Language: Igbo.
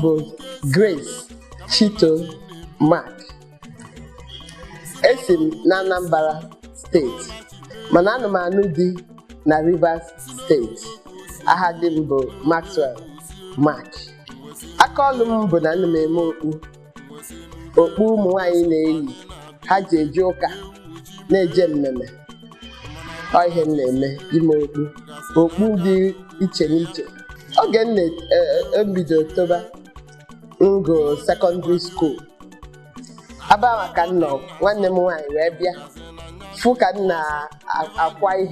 bụ Grace Chito Mark. Esi m na Anambra steeti mana ana m anụ di na Rivers steeti. Aha di m bụ Maxwell Mark. Aka ọlụ m bụ na ana m eme okpu ụmụ nwanyị na-eyi ha ji eje ụka na-eje mmemme. Ọ ihe m na-eme, ime okpu dị iche n'iche. Oge m bido toba ngo secondary school, aba maka nwanne m nwaanyị wee bịa fụ ka m na-akwa ihe